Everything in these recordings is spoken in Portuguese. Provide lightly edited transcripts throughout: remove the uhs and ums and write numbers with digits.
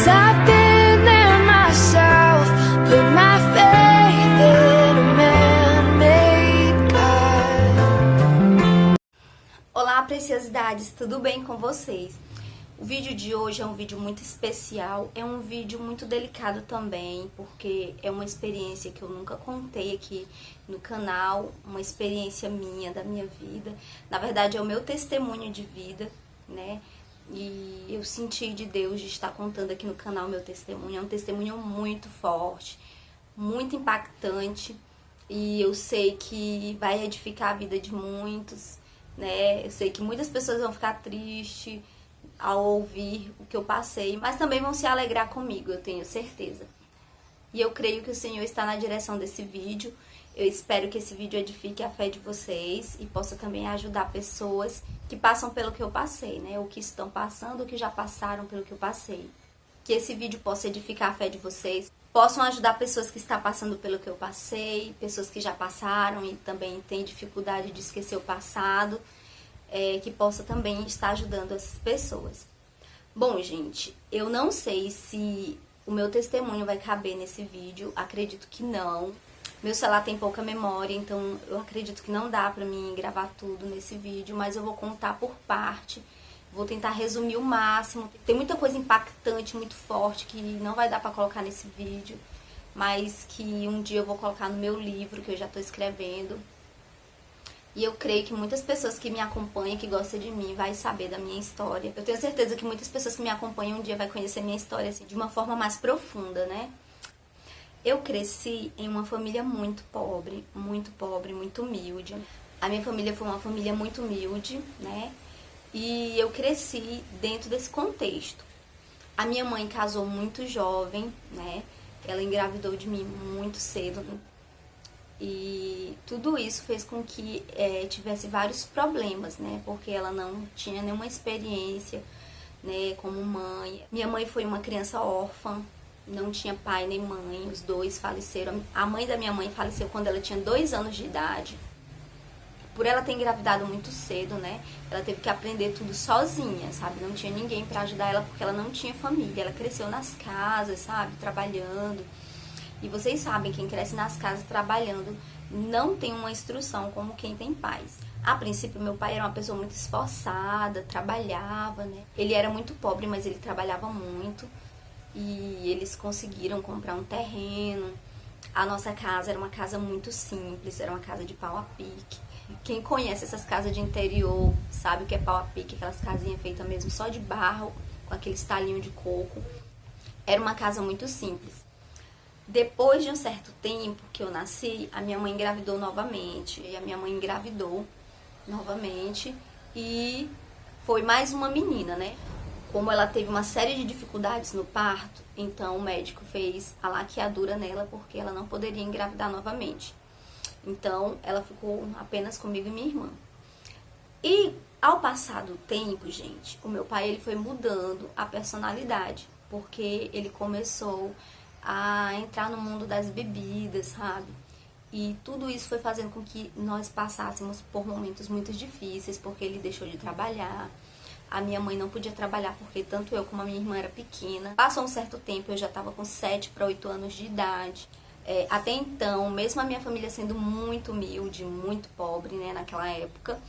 'Cause I've been there myself, put my faith in a man-made God. Olá, preciosidades, tudo bem com vocês? O vídeo de hoje é um vídeo muito especial, é um vídeo muito delicado também, porque é uma experiência que eu nunca contei aqui no canal, uma experiência minha, da minha vida. Na verdade, é o meu testemunho de vida, né? E eu senti de Deus de estar contando aqui no canal meu testemunho. É um testemunho muito forte, muito impactante, e eu sei que vai edificar a vida de muitos, né? Eu sei que muitas pessoas vão ficar tristes ao ouvir o que eu passei, mas também vão se alegrar comigo, eu tenho certeza. E eu creio que o Senhor está na direção desse vídeo. Eu espero que esse vídeo edifique a fé de vocês e possa também ajudar pessoas que passam pelo que eu passei, né? Ou que estão passando, ou que já passaram pelo que eu passei. Que esse vídeo possa edificar a fé de vocês, possam ajudar pessoas que estão passando pelo que eu passei, pessoas que já passaram e também têm dificuldade de esquecer o passado. Que possa também estar ajudando essas pessoas. Bom, gente, eu não sei se o meu testemunho vai caber nesse vídeo, acredito que não. Meu celular tem pouca memória, então eu acredito que não dá pra mim gravar tudo nesse vídeo, mas eu vou contar por parte, vou tentar resumir o máximo. Tem muita coisa impactante, muito forte, que não vai dar pra colocar nesse vídeo, mas que um dia eu vou colocar no meu livro, que eu já tô escrevendo. E eu creio que muitas pessoas que me acompanham, que gostam de mim, vai saber da minha história. Eu tenho certeza que muitas pessoas que me acompanham um dia vai conhecer minha história assim, de uma forma mais profunda, né? Eu cresci em uma família muito pobre, muito humilde. A minha família foi uma família muito humilde, né? E eu cresci dentro desse contexto. A minha mãe casou muito jovem, né? Ela engravidou de mim muito cedo. E tudo isso fez com que tivesse vários problemas, né? Porque ela não tinha nenhuma experiência, né, como mãe. Minha mãe foi uma criança órfã, não tinha pai nem mãe, os dois faleceram. A mãe da minha mãe faleceu quando ela tinha 2 anos de idade. Por ela ter engravidado muito cedo, né? Ela teve que aprender tudo sozinha, sabe? Não tinha ninguém pra ajudar ela porque ela não tinha família. Ela cresceu nas casas, sabe? Trabalhando. E vocês sabem, quem cresce nas casas trabalhando não tem uma instrução como quem tem pais. A princípio, meu pai era uma pessoa muito esforçada, trabalhava, né? Ele era muito pobre, mas ele trabalhava muito. E eles conseguiram comprar um terreno. A nossa casa era uma casa muito simples, era uma casa de pau a pique. Quem conhece essas casas de interior sabe o que é pau a pique, aquelas casinhas feitas mesmo só de barro, com aquele estalinho de coco. Era uma casa muito simples. Depois de um certo tempo que eu nasci, a minha mãe engravidou novamente. E a minha mãe engravidou novamente e foi mais uma menina, né? Como ela teve uma série de dificuldades no parto, então o médico fez a laqueadura nela porque ela não poderia engravidar novamente. Então ela ficou apenas comigo e minha irmã. E ao passar do tempo, gente, o meu pai ele foi mudando a personalidade, porque ele começou a entrar no mundo das bebidas, sabe? E tudo isso foi fazendo com que nós passássemos por momentos muito difíceis, porque ele deixou de trabalhar. A minha mãe não podia trabalhar porque tanto eu como a minha irmã era pequena. Passou um certo tempo, eu já estava com 7 para 8 anos de idade. Até então, mesmo a minha família sendo muito humilde, muito pobre, né, naquela época,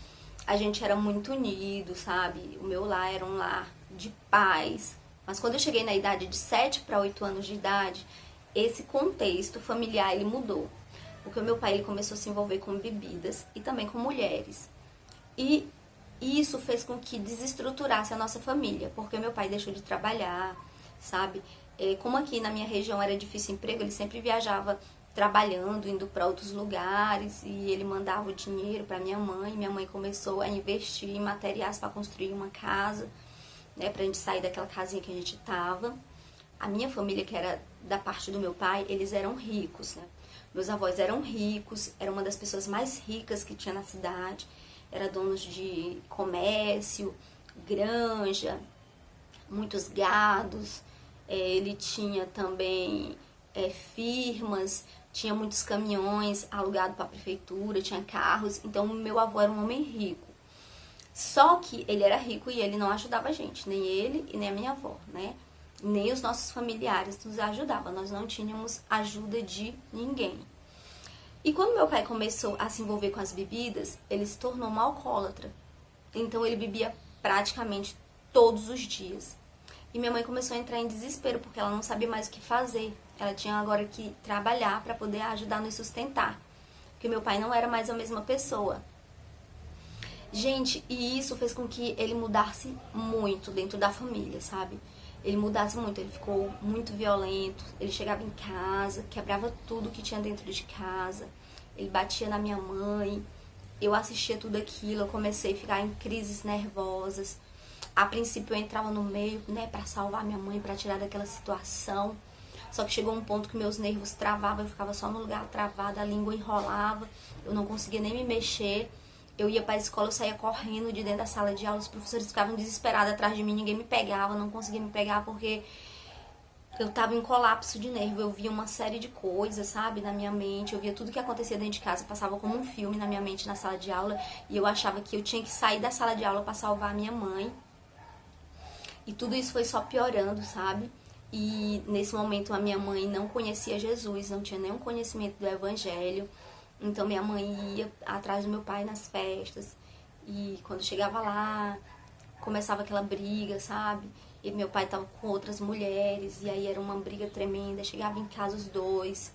a gente era muito unido, sabe? O meu lar era um lar de paz. Mas quando eu cheguei na idade de 7 para 8 anos de idade, esse contexto familiar ele mudou. Porque o meu pai ele começou a se envolver com bebidas e também com mulheres. E isso fez com que desestruturasse a nossa família, porque o meu pai deixou de trabalhar, sabe? Como aqui na minha região era difícil emprego, ele sempre viajava trabalhando, indo para outros lugares, e ele mandava o dinheiro para minha mãe. Minha mãe começou a investir em materiais para construir uma casa, né, pra gente sair daquela casinha que a gente tava. A minha família, que era da parte do meu pai, eles eram ricos, né? Meus avós eram ricos, era uma das pessoas mais ricas que tinha na cidade, era donos de comércio, granja, muitos gados, ele tinha também firmas, tinha muitos caminhões alugados para a prefeitura, tinha carros, então meu avô era um homem rico. Só que ele era rico e ele não ajudava a gente, nem ele e nem a minha avó, né? Nem os nossos familiares nos ajudavam, nós não tínhamos ajuda de ninguém. E quando meu pai começou a se envolver com as bebidas, ele se tornou um alcoólatra. Então ele bebia praticamente todos os dias. E minha mãe começou a entrar em desespero, porque ela não sabia mais o que fazer. Ela tinha agora que trabalhar para poder ajudar a nos sustentar. Porque meu pai não era mais a mesma pessoa. Gente, e isso fez com que ele mudasse muito dentro da família, sabe? Ele mudasse muito, ele ficou muito violento. Ele chegava em casa, quebrava tudo que tinha dentro de casa. Ele batia na minha mãe. Eu assistia tudo aquilo, eu comecei a ficar em crises nervosas. A princípio eu entrava no meio, né, pra salvar minha mãe, pra tirar daquela situação. Só que chegou um ponto que meus nervos travavam, eu ficava só no lugar travada, a língua enrolava, eu não conseguia nem me mexer. Eu ia pra escola, eu saía correndo de dentro da sala de aula, os professores ficavam desesperados atrás de mim, ninguém me pegava, não conseguia me pegar porque eu tava em colapso de nervo. Eu via uma série de coisas, sabe, na minha mente, eu via tudo que acontecia dentro de casa, passava como um filme na minha mente na sala de aula, e eu achava que eu tinha que sair da sala de aula pra salvar a minha mãe. E tudo isso foi só piorando, sabe? E nesse momento a minha mãe não conhecia Jesus, não tinha nenhum conhecimento do evangelho. Então minha mãe ia atrás do meu pai nas festas. E quando chegava lá, começava aquela briga, sabe? E meu pai tava com outras mulheres, e aí era uma briga tremenda. Chegava em casa os dois.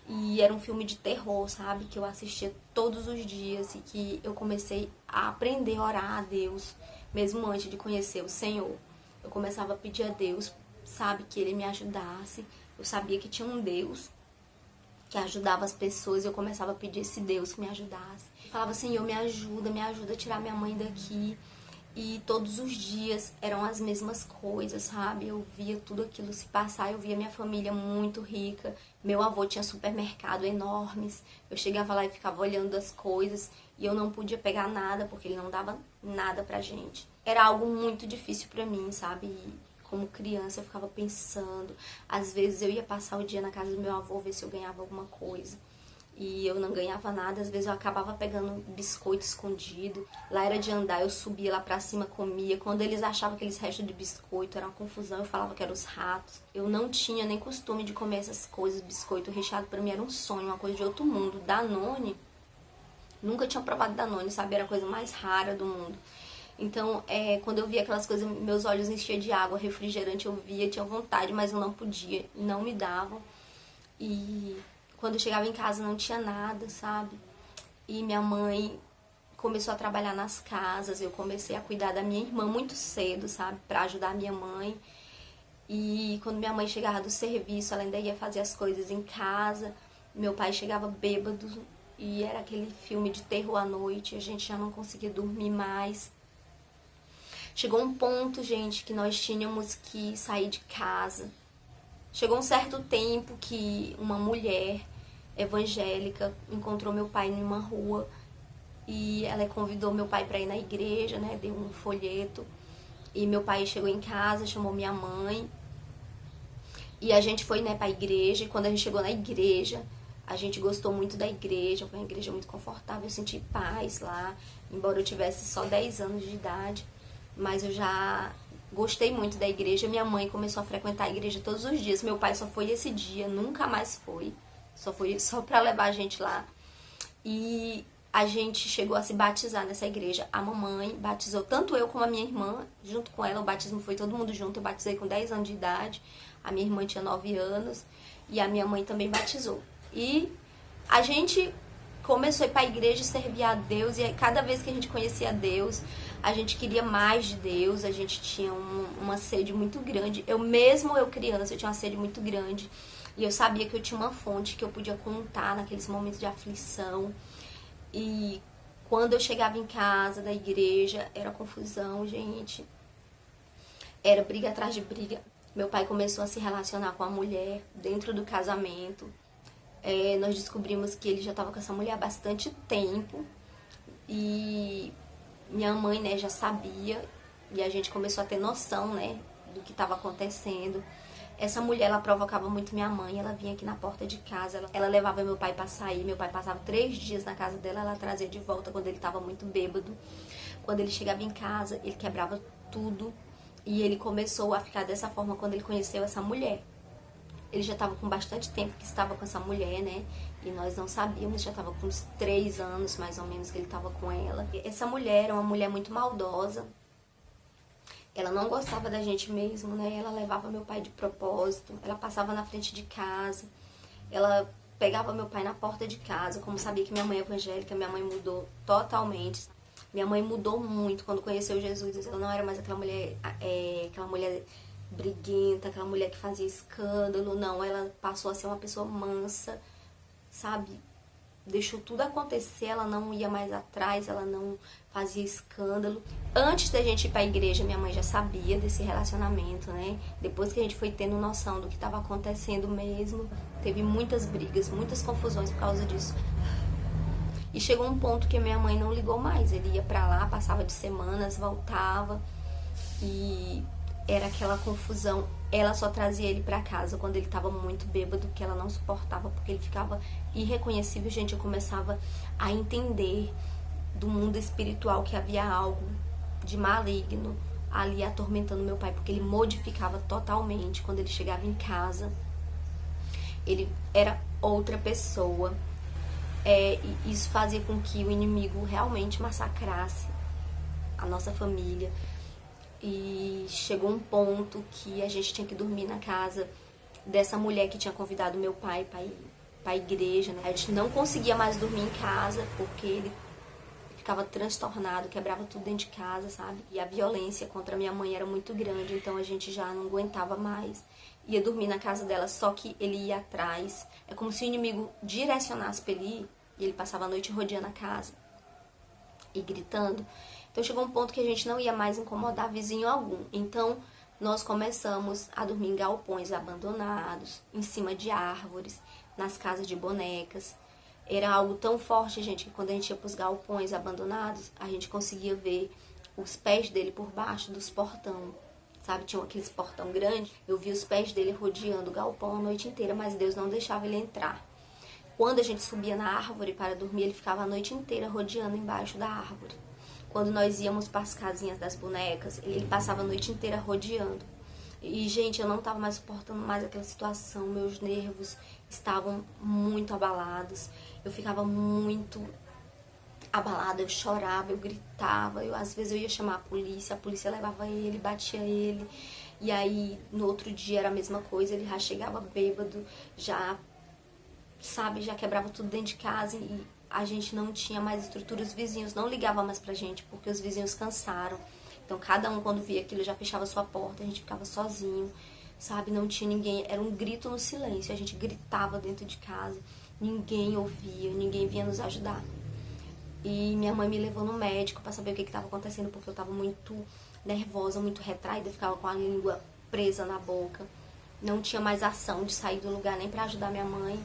E era um filme de terror, sabe? Que eu assistia todos os dias e que eu comecei a aprender a orar a Deus, mesmo antes de conhecer o Senhor. Eu começava a pedir a Deus, sabe, que Ele me ajudasse. Eu sabia que tinha um Deus que ajudava as pessoas, e eu começava a pedir esse Deus que me ajudasse. Eu falava, Senhor, me ajuda a tirar minha mãe daqui. E todos os dias eram as mesmas coisas, sabe? Eu via tudo aquilo se passar, eu via minha família muito rica. Meu avô tinha supermercado enormes. Eu chegava lá e ficava olhando as coisas e eu não podia pegar nada porque ele não dava nada pra gente. Era algo muito difícil pra mim, sabe? E como criança eu ficava pensando. Às vezes eu ia passar o dia na casa do meu avô ver se eu ganhava alguma coisa. E eu não ganhava nada, às vezes eu acabava pegando biscoito escondido. Lá era de andar, eu subia lá pra cima, comia. Quando eles achavam aqueles restos de biscoito, era uma confusão, eu falava que eram os ratos. Eu não tinha nem costume de comer essas coisas, biscoito recheado pra mim era um sonho, uma coisa de outro mundo. Danone, nunca tinha provado Danone, sabe? Era a coisa mais rara do mundo. Então, quando eu via aquelas coisas, meus olhos enchiam de água, refrigerante eu via, tinha vontade, mas eu não podia, não me davam. E quando eu chegava em casa não tinha nada, sabe? E minha mãe começou a trabalhar nas casas, eu comecei a cuidar da minha irmã muito cedo, sabe? Pra ajudar a minha mãe. E quando minha mãe chegava do serviço, ela ainda ia fazer as coisas em casa. Meu pai chegava bêbado e era aquele filme de terror à noite, a gente já não conseguia dormir mais. Chegou um ponto, gente, que nós tínhamos que sair de casa. Chegou um certo tempo que uma mulher evangélica encontrou meu pai numa rua e ela convidou meu pai para ir na igreja, né? Deu um folheto e meu pai chegou em casa, chamou minha mãe e a gente foi, né, para a igreja. E quando a gente chegou na igreja, a gente gostou muito da igreja, foi uma igreja muito confortável, eu senti paz lá, embora eu tivesse só 10 anos de idade, mas eu já gostei muito da igreja. Minha mãe começou a frequentar a igreja todos os dias. Meu pai só foi esse dia, nunca mais foi. Só foi só pra levar a gente lá. E a gente chegou a se batizar nessa igreja. A mamãe batizou tanto eu como a minha irmã. Junto com ela, o batismo foi todo mundo junto. Eu batizei com 10 anos de idade. A minha irmã tinha 9 anos. E a minha mãe também batizou. E a gente começou a ir pra igreja e servir a Deus. E cada vez que a gente conhecia Deus, a gente queria mais de Deus. A gente tinha uma sede muito grande. Mesmo eu criança, eu tinha uma sede muito grande. E eu sabia que eu tinha uma fonte que eu podia contar naqueles momentos de aflição. E quando eu chegava em casa da igreja, era confusão, gente. Era briga atrás de briga. Meu pai começou a se relacionar com a mulher dentro do casamento. Nós descobrimos que ele já estava com essa mulher há bastante tempo. E minha mãe, né, já sabia. E a gente começou a ter noção, né, do que estava acontecendo. Essa mulher, ela provocava muito minha mãe, ela vinha aqui na porta de casa, ela levava meu pai pra sair, meu pai passava 3 dias na casa dela, ela trazia de volta quando ele tava muito bêbado. Quando ele chegava em casa, ele quebrava tudo, E ele começou a ficar dessa forma quando ele conheceu essa mulher. Ele já estava com bastante tempo que estava com essa mulher, né? E nós não sabíamos, já estava com uns 3 anos mais ou menos que ele estava com ela. Essa mulher era uma mulher muito maldosa. Ela não gostava da gente mesmo, né? Ela levava meu pai de propósito, ela passava na frente de casa, ela pegava meu pai na porta de casa, como sabia que minha mãe é evangélica, minha mãe mudou totalmente. Minha mãe mudou muito quando conheceu Jesus. Ela não era mais aquela mulher briguenta, aquela mulher que fazia escândalo, não. Ela passou a ser uma pessoa mansa, sabe? Deixou tudo acontecer, ela não ia mais atrás, ela não fazia escândalo. Antes da gente ir pra igreja, minha mãe já sabia desse relacionamento, né? Depois que a gente foi tendo noção do que estava acontecendo mesmo, teve muitas brigas, muitas confusões por causa disso. E chegou um ponto que minha mãe não ligou mais. Ele ia pra lá, passava de semanas, voltava. E era aquela confusão. Ela só trazia ele pra casa quando ele tava muito bêbado, que ela não suportava, porque ele ficava irreconhecível. Gente, eu começava a entender do mundo espiritual que havia algo de maligno ali atormentando meu pai, porque ele modificava totalmente quando ele chegava em casa. Ele era outra pessoa. E isso fazia com que o inimigo realmente massacrasse a nossa família. E chegou um ponto que a gente tinha que dormir na casa dessa mulher que tinha convidado meu pai pra igreja, né? A gente não conseguia mais dormir em casa porque ele ficava transtornado, quebrava tudo dentro de casa, sabe? E a violência contra minha mãe era muito grande, então a gente já não aguentava mais. Ia dormir na casa dela, só que ele ia atrás. É como se o inimigo direcionasse pra ele ir, e ele passava a noite rodeando a casa e gritando. Então chegou um ponto que a gente não ia mais incomodar vizinho algum. Então nós começamos a dormir em galpões abandonados, em cima de árvores, nas casas de bonecas. Era algo tão forte, gente, que quando a gente ia pros galpões abandonados, a gente conseguia ver os pés dele por baixo dos portão. Sabe, tinha aqueles portão grande, eu via os pés dele rodeando o galpão a noite inteira, mas Deus não deixava ele entrar. Quando a gente subia na árvore para dormir, ele ficava a noite inteira rodeando embaixo da árvore. Quando nós íamos para as casinhas das bonecas, ele passava a noite inteira rodeando. E, gente, eu não estava mais suportando mais aquela situação, meus nervos estavam muito abalados, eu ficava muito abalada, eu chorava, eu gritava, às vezes eu ia chamar a polícia levava ele, batia ele, e aí no outro dia era a mesma coisa, ele já chegava bêbado, já, sabe, já quebrava tudo dentro de casa e a gente não tinha mais estrutura, os vizinhos não ligavam mais pra gente, porque os vizinhos cansaram, então cada um quando via aquilo já fechava sua porta, a gente ficava sozinho, sabe, não tinha ninguém, era um grito no silêncio, a gente gritava dentro de casa, ninguém ouvia, ninguém vinha nos ajudar. E minha mãe me levou no médico pra saber o que estava acontecendo, porque eu tava muito nervosa, muito retraída, ficava com a língua presa na boca. Não tinha mais ação de sair do lugar nem pra ajudar minha mãe.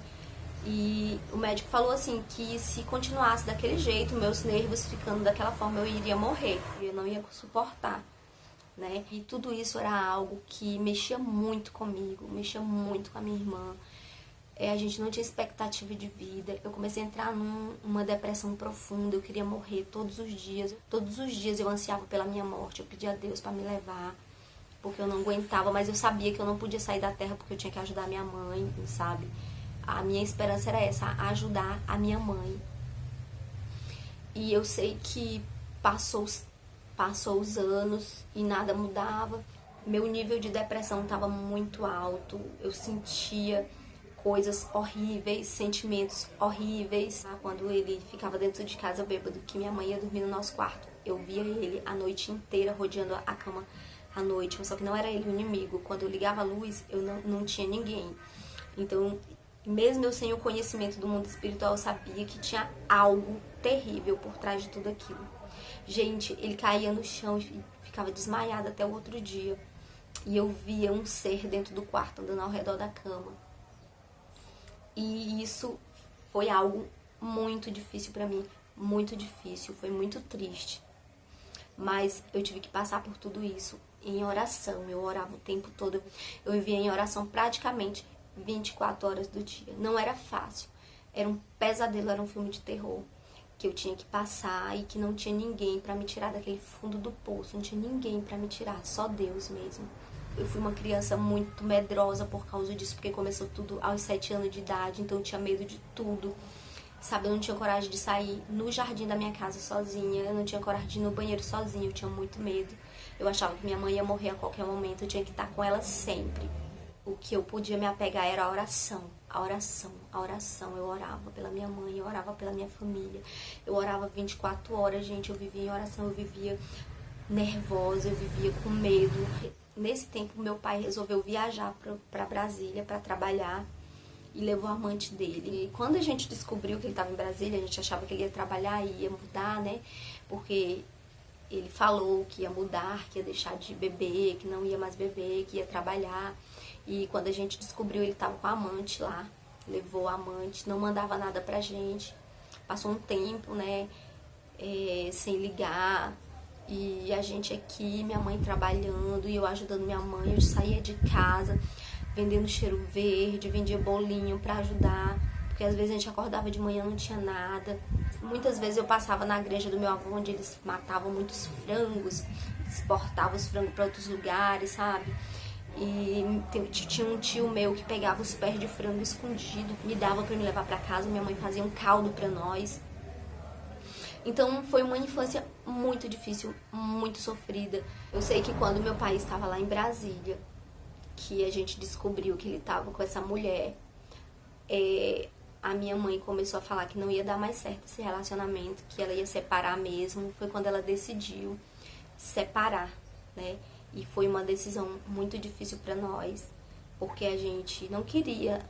E o médico falou assim, que se continuasse daquele jeito, meus nervos ficando daquela forma, eu iria morrer. Eu não ia suportar, né? E tudo isso era algo que mexia muito comigo, mexia muito com a minha irmã. A gente não tinha expectativa de vida. Eu comecei a entrar numa depressão profunda. Eu queria morrer todos os dias. Todos os dias eu ansiava pela minha morte. Eu pedia a Deus para me levar, porque eu não aguentava. Mas eu sabia que eu não podia sair da terra porque eu tinha que ajudar minha mãe, sabe? A minha esperança era essa, ajudar a minha mãe. E eu sei que passou os anos e nada mudava. Meu nível de depressão estava muito alto. Eu sentia coisas horríveis, sentimentos horríveis. Quando ele ficava dentro de casa bêbado, que minha mãe ia dormir no nosso quarto, eu via ele a noite inteira rodeando a cama à noite, só que não era ele o inimigo. Quando eu ligava a luz, eu não tinha ninguém. Então, mesmo eu sem o conhecimento do mundo espiritual, eu sabia que tinha algo terrível por trás de tudo aquilo. Gente, ele caía no chão e ficava desmaiado até o outro dia. E eu via um ser dentro do quarto, andando ao redor da cama. E isso foi algo muito difícil pra mim, muito difícil, foi muito triste. Mas eu tive que passar por tudo isso em oração, eu orava o tempo todo, eu vivia em oração praticamente 24 horas do dia. Não era fácil, era um pesadelo, era um filme de terror. que eu tinha que passar e que não tinha ninguém pra me tirar daquele fundo do poço, não tinha ninguém pra me tirar, só Deus mesmo. Eu fui uma criança muito medrosa por causa disso, porque começou tudo aos 7 anos de idade, então eu tinha medo de tudo, sabe? Eu não tinha coragem de sair no jardim da minha casa sozinha, eu não tinha coragem de ir no banheiro sozinha, eu tinha muito medo. Eu achava que minha mãe ia morrer a qualquer momento, eu tinha que estar com ela sempre. O que eu podia me apegar era a oração, a oração, a oração. Eu orava pela minha mãe, eu orava pela minha família. Eu orava 24 horas, gente, eu vivia em oração, eu vivia nervosa, eu vivia com medo. Nesse tempo, meu pai resolveu viajar para Brasília para trabalhar e levou a amante dele. E quando a gente descobriu que ele estava em Brasília, a gente achava que ele ia trabalhar e ia mudar, né? Porque ele falou que ia mudar, que ia deixar de beber, que não ia mais beber, que ia trabalhar. E quando a gente descobriu, ele estava com a amante lá, levou a amante, não mandava nada pra gente. Passou um tempo, né, sem ligar, e a gente aqui, minha mãe trabalhando, e eu ajudando minha mãe. Eu saía de casa, vendendo cheiro verde, vendia bolinho pra ajudar, porque às vezes a gente acordava de manhã, não tinha nada. Muitas vezes eu passava na granja do meu avô, onde eles matavam muitos frangos, exportavam os frangos para outros lugares, sabe? E tinha um tio meu que pegava os pés de frango escondido, me dava para me levar para casa, minha mãe fazia um caldo para nós. Então foi uma infância muito difícil, muito sofrida. Eu sei que quando meu pai estava lá em Brasília, que a gente descobriu que ele estava com essa mulher, a minha mãe começou a falar que não ia dar mais certo esse relacionamento, que ela ia separar mesmo. Foi quando ela decidiu separar, né? E foi uma decisão muito difícil para nós, porque a gente não queria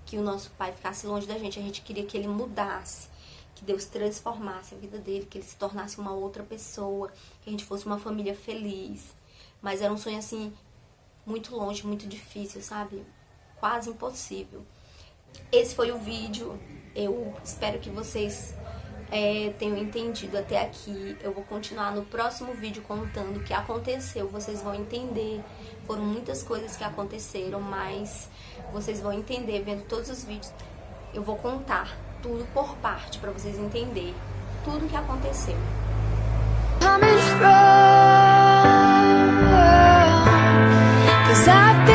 que o nosso pai ficasse longe da gente, a gente queria que ele mudasse, que Deus transformasse a vida dele, que ele se tornasse uma outra pessoa, que a gente fosse uma família feliz. Mas era um sonho assim, muito longe, muito difícil, sabe? Quase impossível. Esse foi o vídeo, eu espero que vocês tenham entendido até aqui. Eu vou continuar no próximo vídeo contando o que aconteceu, vocês vão entender. Foram muitas coisas que aconteceram, mas vocês vão entender vendo todos os vídeos. Eu vou contar tudo por parte para vocês entenderem tudo o que aconteceu. Coming from, 'cause I've been